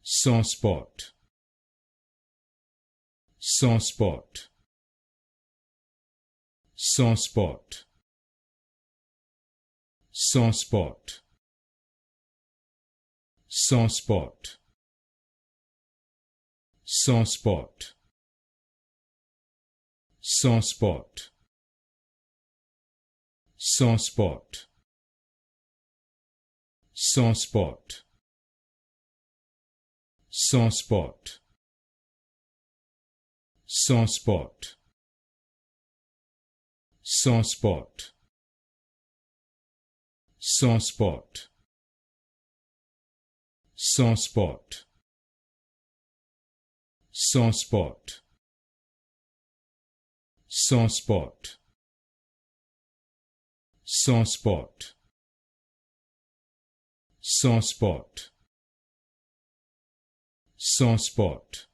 Saucepot, Saucepot, Saucepot, Saucepot, Saucepot, Saucepot, Saucepot, Saucepot, Saucepot, Saucepot, Saucepot, Saucepot, Saucepot, Saucepot, Saucepot, Saucepot, Saucepot, Saucepot, Saucepot,